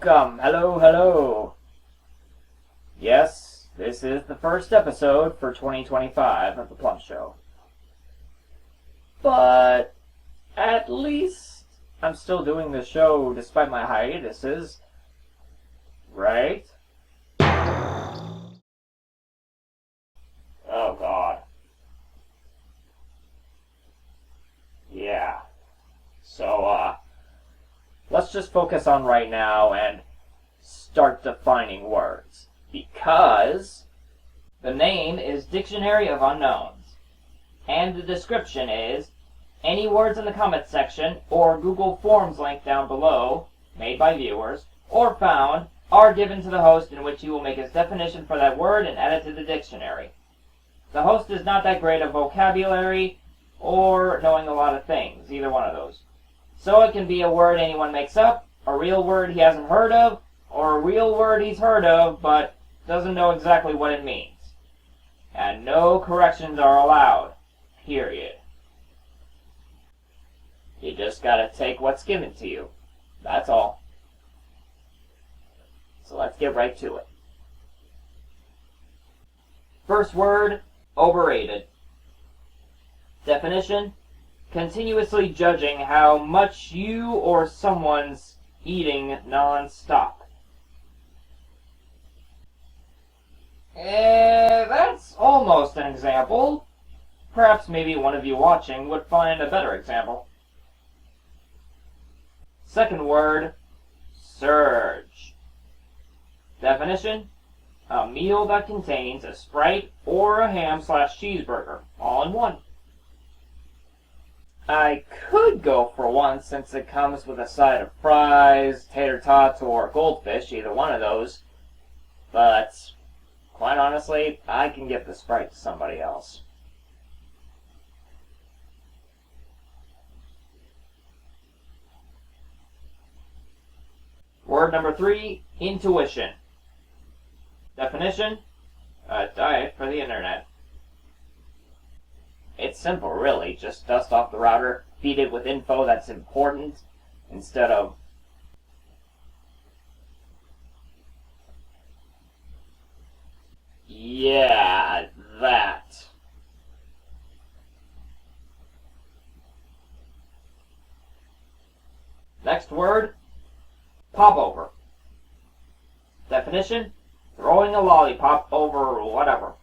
Welcome! Hello, hello! Yes, this is the first episode for 2025 of the Plump Show. But at least I'm still doing the show despite my hiatuses, right? Oh god. Yeah. So, let's just focus on right now and start defining words. Because the name is Dictionary of Unknowns. And the description is, any words in the comments section or Google Forms link down below, made by viewers, or found, are given to the host in which he will make his definition for that word and add it to the dictionary. The host is not that great at vocabulary or knowing a lot of things, either one of those. So it can be a word anyone makes up, a real word he hasn't heard of, or a real word he's heard of but doesn't know exactly what it means. And no corrections are allowed. Period. You just gotta take what's given to you. That's all. So let's get right to it. First word, overrated. Definition, continuously judging how much you or someone's eating non-stop. That's almost an example. Perhaps maybe one of you watching would find a better example. Second word, surge. Definition, a meal that contains a Sprite or a ham/cheeseburger, all in one. I could go for one since it comes with a side of fries, tater tots, or goldfish, either one of those. But, quite honestly, I can give the Sprite to somebody else. Word number 3, intuition. Definition, a diet for the internet. It's simple, really. Just dust off the router, feed it with info that's important, instead of... Yeah, that. Next word, popover. Definition, throwing a lollipop over whatever.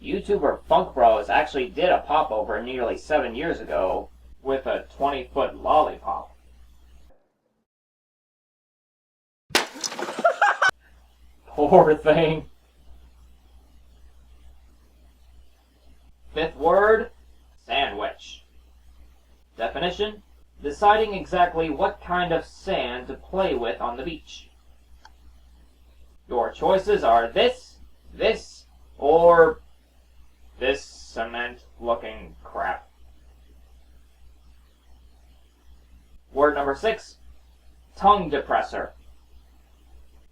YouTuber Funk Bros actually did a popover nearly 7 years ago with a 20-foot lollipop. Poor thing. Fifth word, sandwich. Definition, deciding exactly what kind of sand to play with on the beach. Your choices are this, or this cement-looking crap. Word number 6, tongue depressor.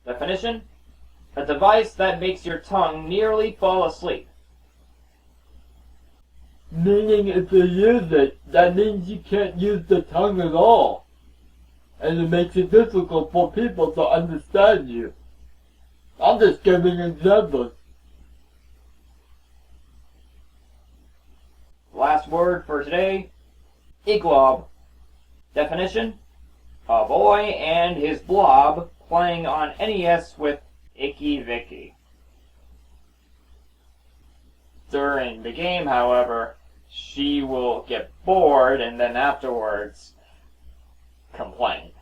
Definition, a device that makes your tongue nearly fall asleep. Meaning if you use it, that means you can't use the tongue at all. And it makes it difficult for people to understand you. I'm just giving examples. Last word for today, iglob. Definition, a boy and his blob playing on NES with Icky Vicky. During the game, however, she will get bored and then afterwards complain.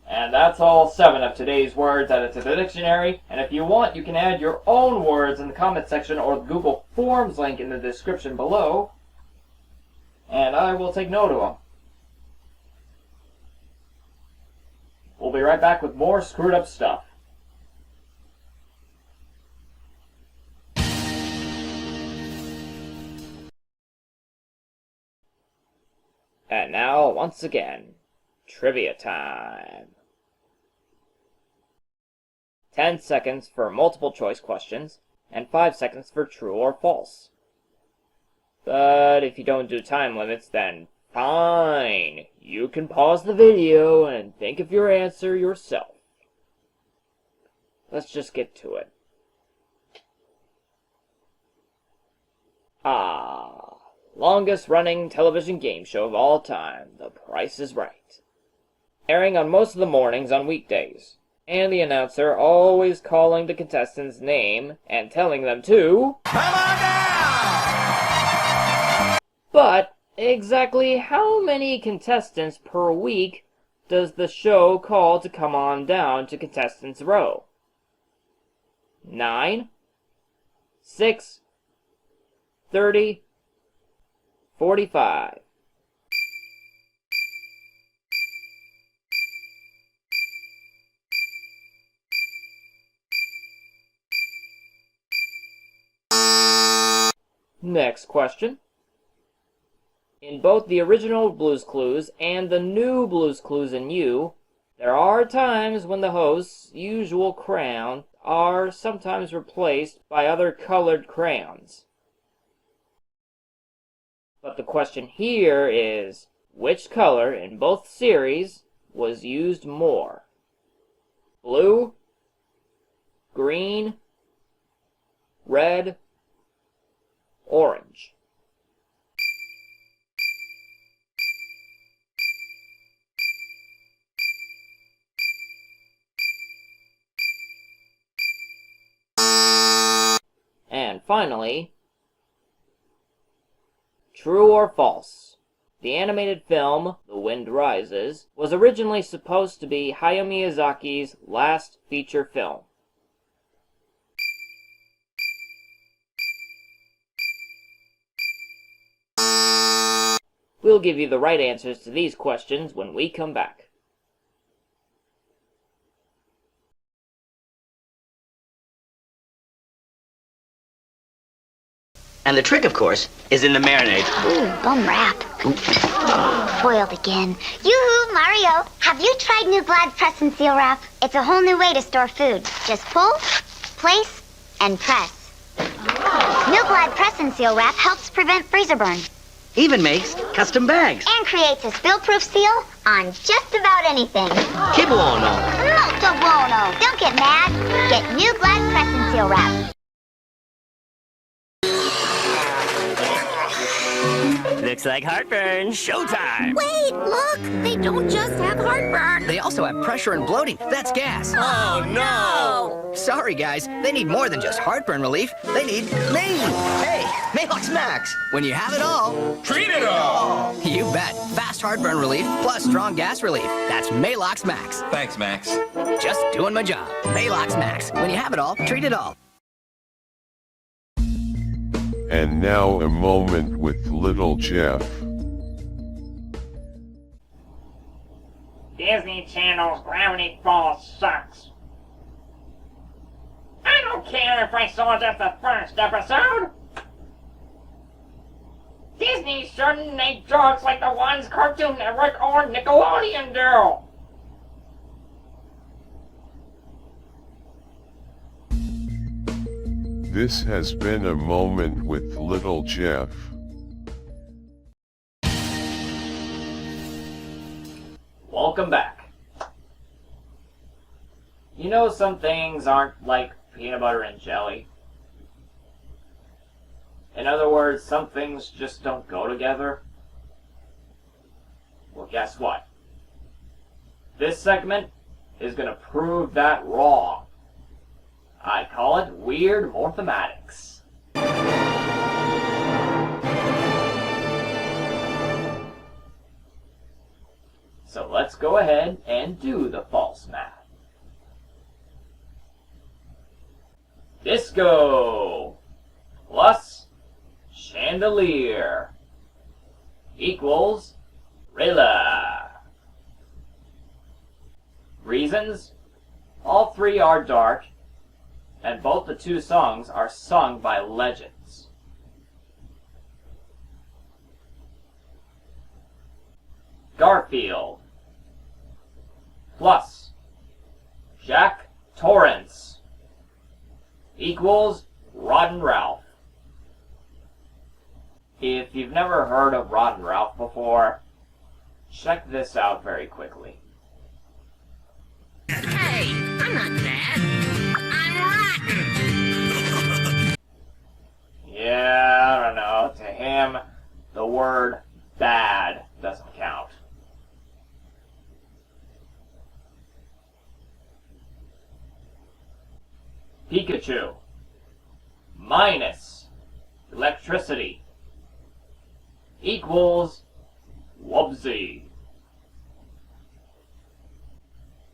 And that's all 7 of today's words added to the dictionary. And if you want, you can add your own words in the comment section or the Google Forms link in the description below. And I will take note of them. We'll be right back with more screwed up stuff. And now, once again, trivia time. 10 seconds for multiple choice questions, and 5 seconds for true or false. But if you don't do time limits, then Fine. You can pause the video and think of your answer yourself. Let's just get to it. Longest running television game show of all time, The Price is Right. Airing on most of the mornings on weekdays. And the announcer always calling the contestant's name and telling them to come on down! But exactly how many contestants per week does the show call to come on down to contestants' row? 9? 6? 30? 45? Next question. In both the original Blue's Clues and the new Blue's Clues and You, there are times when the host's usual crayon are sometimes replaced by other colored crayons. But the question here is, which color in both series was used more? Blue, green, red, orange. And finally, true or false? The animated film, The Wind Rises, was originally supposed to be Hayao Miyazaki's last feature film. We'll give you the right answers to these questions when we come back. And the trick, of course, is in the marinade. Ooh, bum wrap. Foiled again. Yoo-hoo, Mario! Have you tried new Glad Press and Seal Wrap? It's a whole new way to store food. Just pull, place, and press. New Glad Press and Seal Wrap helps prevent freezer burn. Even makes custom bags. And creates a spill-proof seal on just about anything. Que buono. Molto buono. Don't get mad. Get new Glad Press and Seal Wrap. Looks like heartburn. Showtime. Wait, look! They don't just have heartburn. They also have pressure and bloating. That's gas. Oh, no. Sorry, guys. They need more than just heartburn relief. They need me. Hey, Maalox Max. When you have it all, Treat it all! you bet. Fast heartburn relief plus strong gas relief. That's Maalox Max. Thanks, Max. Just doing my job. Maalox Max. When you have it all, treat it all. And now a moment with Little Jeff. Disney Channel's Gravity Falls sucks. I don't care if I saw just the first episode. Disney shouldn't make jokes like the ones Cartoon Network or Nickelodeon do. This has been a moment with Little Jeff. Welcome back. You know some things aren't like peanut butter and jelly? In other words, some things just don't go together? Well, guess what? This segment is going to prove that wrong. I call it Weird Morthematics. So let's go ahead and do the false math. Disco plus chandelier equals Rilla. Reasons? All three are dark, and both the two songs are sung by legends. Garfield plus Jack Torrance equals Rotten Ralph. If you've never heard of Rotten Ralph before, check this out very quickly. Hey, I'm not bad. I'm rotten. Yeah, I don't know. To him, the word bad doesn't count. Pikachu. Minus electricity equals Wubsy.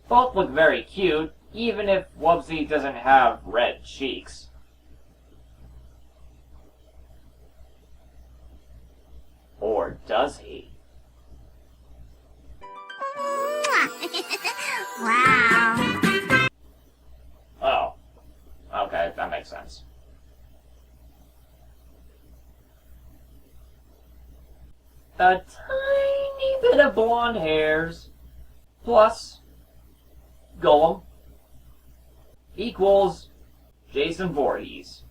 Both look very cute, even if Wubsy doesn't have red cheeks. Or does he? Wow. Oh, okay, that makes sense. A tiny bit of blonde hairs plus Golem equals Jason Voorhees.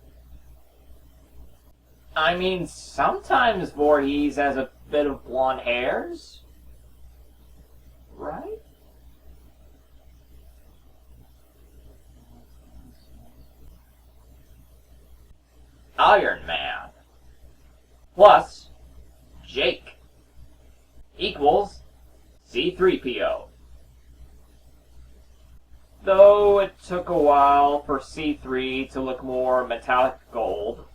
I mean, sometimes Voorhees has a bit of blonde hairs, right? Iron Man plus Jake equals C3PO. Though it took a while for C3 to look more metallic gold.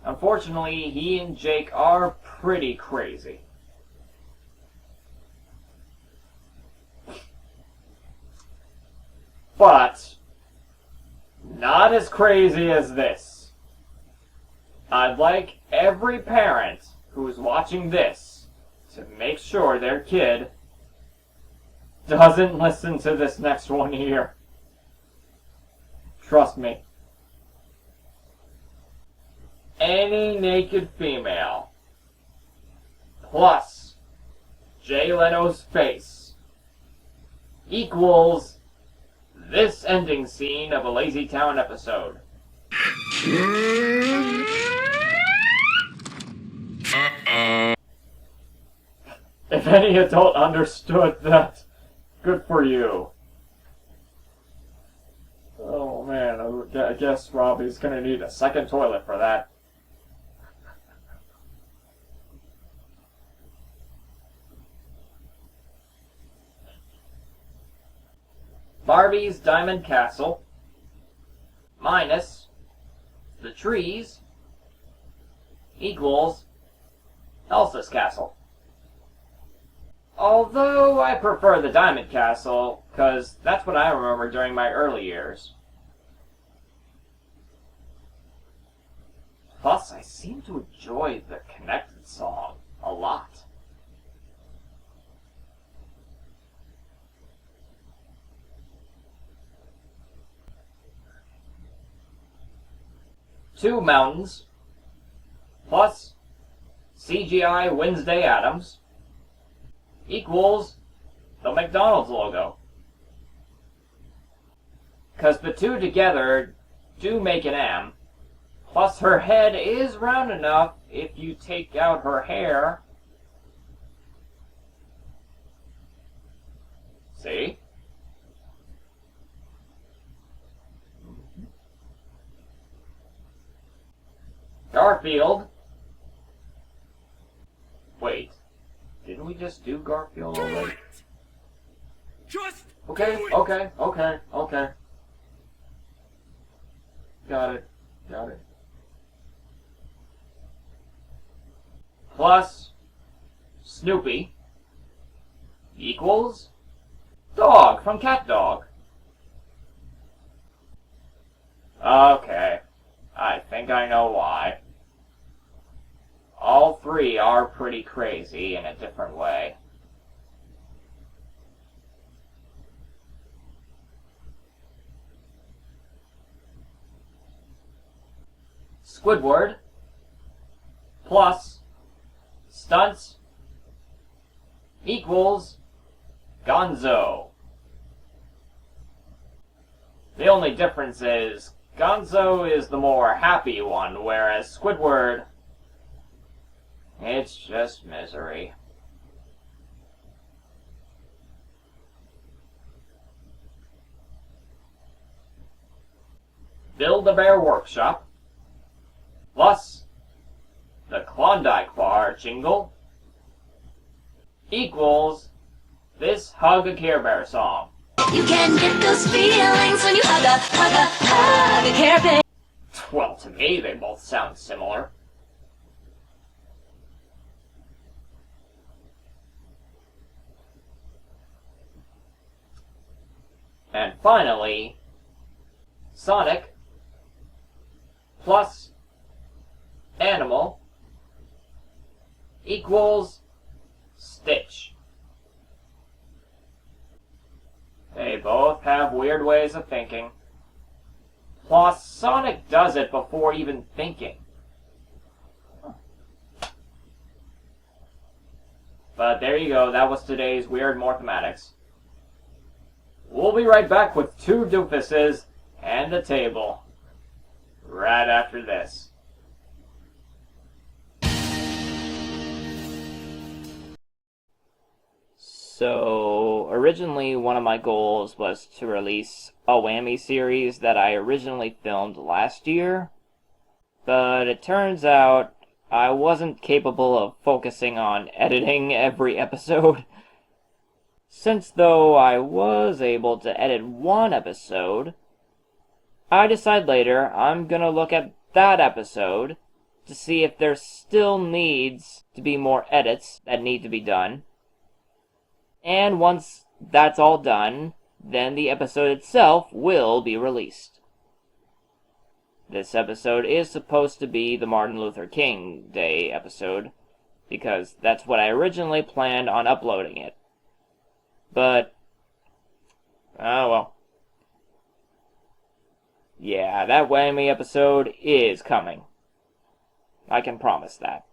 Unfortunately, he and Jake are pretty crazy. But not as crazy as this. I'd like every parent who's watching this to make sure their kid doesn't listen to this next one here. Trust me. Any naked female plus Jay Leno's face equals this ending scene of a Lazy Town episode. If any adult understood that, good for you. Oh man, I guess Robbie's gonna need a second toilet for that. Barbie's Diamond Castle minus the trees equals Elsa's Castle. Although I prefer the Diamond Castle, because that's what I remember during my early years. Plus, I seem to enjoy the Connected song a lot. Two mountains plus CGI Wednesday Addams equals the McDonald's logo. Because the two together do make an M. Plus her head is round enough if you take out her hair. See? Garfield. Wait. Didn't we just do Garfield already? Okay. Got it. Plus Snoopy equals Dog from Cat Dog. Okay. I think I know why. All three are pretty crazy in a different way. Squidward plus stunts equals Gonzo. The only difference is Gonzo is the more happy one, whereas Squidward It's just misery. Build-A-Bear Workshop, plus the Klondike Bar jingle, equals this Hug a Care Bear song. You can get those feelings when you hug a Care Bear. Well, to me, they both sound similar. And finally, Sonic plus Animal equals Stitch. They both have weird ways of thinking. Plus, Sonic does it before even thinking. But there you go, that was today's Weird Mathematics. We'll be right back with two doofuses and a table. Right after this. So, originally one of my goals was to release a Whammy series that I originally filmed last year. But it turns out I wasn't capable of focusing on editing every episode. Since though I was able to edit one episode, I decide later I'm gonna look at that episode to see if there still needs to be more edits that need to be done. And once that's all done, then the episode itself will be released. This episode is supposed to be the Martin Luther King Day episode, because that's what I originally planned on uploading it. But, oh well. Yeah, that Whammy episode is coming. I can promise that.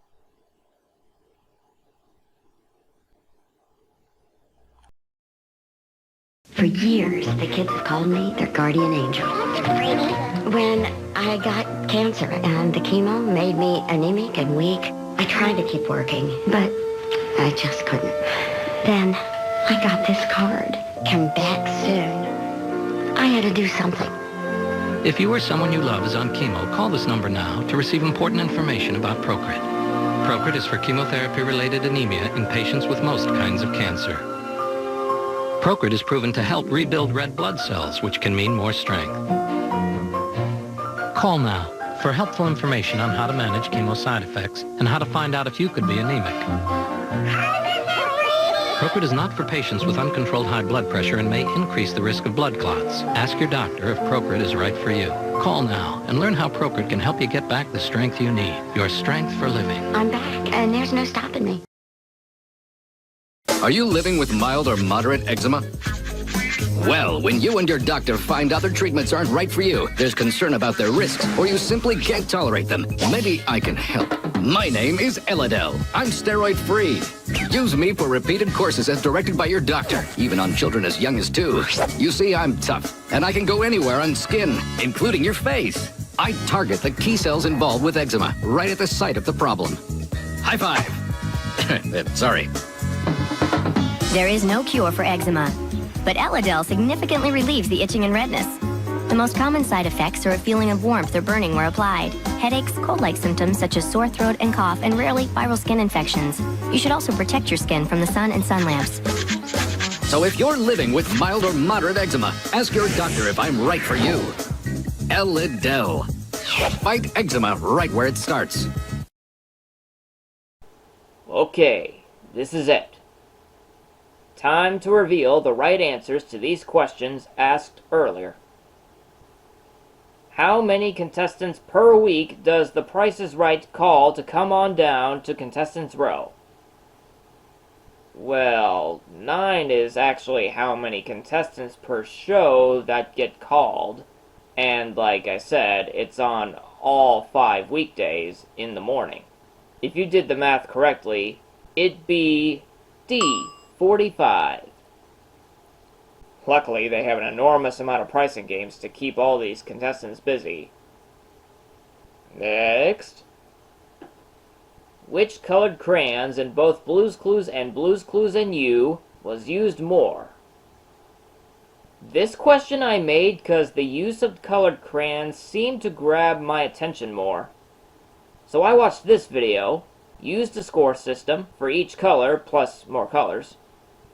For years, the kids have called me their guardian angel. When I got cancer and the chemo made me anemic and weak, I tried to keep working, but I just couldn't. Then I got this card. Come back soon. I had to do something. If you or someone you love is on chemo, call this number now to receive important information about Procrit. Procrit is for chemotherapy-related anemia in patients with most kinds of cancer. Procrit is proven to help rebuild red blood cells, which can mean more strength. Call now for helpful information on how to manage chemo side effects and how to find out if you could be anemic. Procrit is not for patients with uncontrolled high blood pressure and may increase the risk of blood clots. Ask your doctor if Procrit is right for you. Call now and learn how Procrit can help you get back the strength you need. Your strength for living. I'm back, and there's no stopping me. Are you living with mild or moderate eczema? Well, when you and your doctor find other treatments aren't right for you, there's concern about their risks, or you simply can't tolerate them, maybe I can help. My name is Elidel. I'm steroid-free. Use me for repeated courses as directed by your doctor, even on children as young as 2. You see, I'm tough, and I can go anywhere on skin, including your face. I target the key cells involved with eczema, right at the site of the problem. High five. Sorry. There is no cure for eczema, but Elidel significantly relieves the itching and redness. The most common side effects are a feeling of warmth or burning where applied, headaches, cold-like symptoms such as sore throat and cough, and rarely viral skin infections. You should also protect your skin from the sun and sun lamps. So if you're living with mild or moderate eczema, ask your doctor if I'm right for you. Elidel. Fight eczema right where it starts. Okay, this is it. Time to reveal the right answers to these questions asked earlier. How many contestants per week does The Price is Right call to come on down to Contestants Row? Well, 9 is actually how many contestants per show that get called, and like I said, it's on all 5 weekdays in the morning. If you did the math correctly, it'd be D, 45. Luckily, they have an enormous amount of pricing games to keep all these contestants busy. Next. which colored crayons in both Blue's Clues and Blue's Clues and You was used more? This question I made because the use of colored crayons seemed to grab my attention more. So I watched this video, used a score system for each color plus more colors.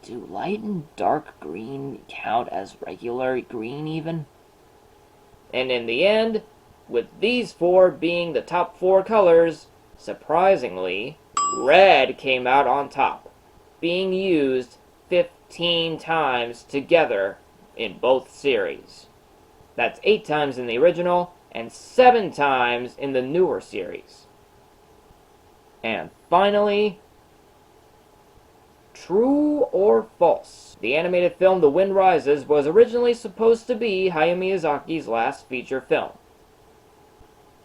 Do light and dark green count as regular green even? And in the end, with these 4 being the top 4 colors, surprisingly, red came out on top, being used 15 times together in both series. That's 8 times in the original and 7 times in the newer series. And finally, true or false? The animated film The Wind Rises was originally supposed to be Hayao Miyazaki's last feature film.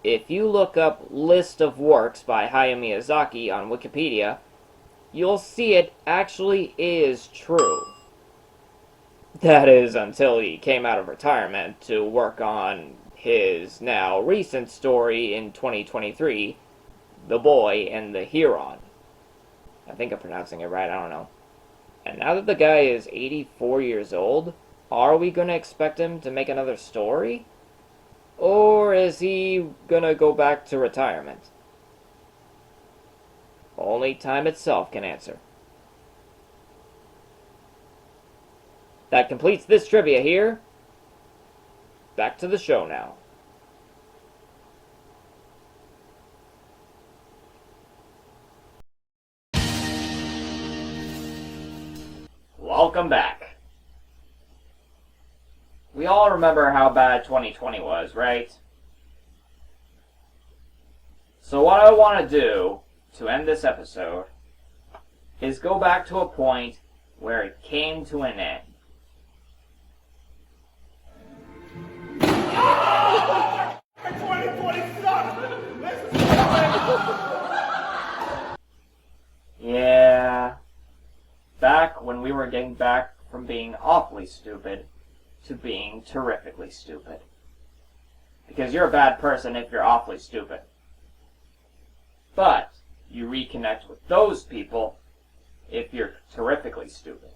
If you look up list of works by Hayao Miyazaki on Wikipedia, you'll see it actually is true. That is, until he came out of retirement to work on his now recent story in 2023, The Boy and the Heron. I think I'm pronouncing it right, I don't know. And now that the guy is 84 years old, are we going to expect him to make another story? Or is he going to go back to retirement? Only time itself can answer. That completes this trivia here. Back to the show now. Welcome back. We all remember how bad 2020 was, right? So what I want to do to end this episode is go back to a point where it came to an end. Yeah, back when we were getting back from being awfully stupid to being terrifically stupid. Because you're a bad person if you're awfully stupid. But you reconnect with those people if you're terrifically stupid.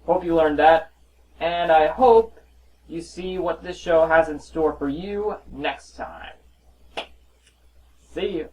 Hope you learned that, and I hope you see what this show has in store for you next time. See you.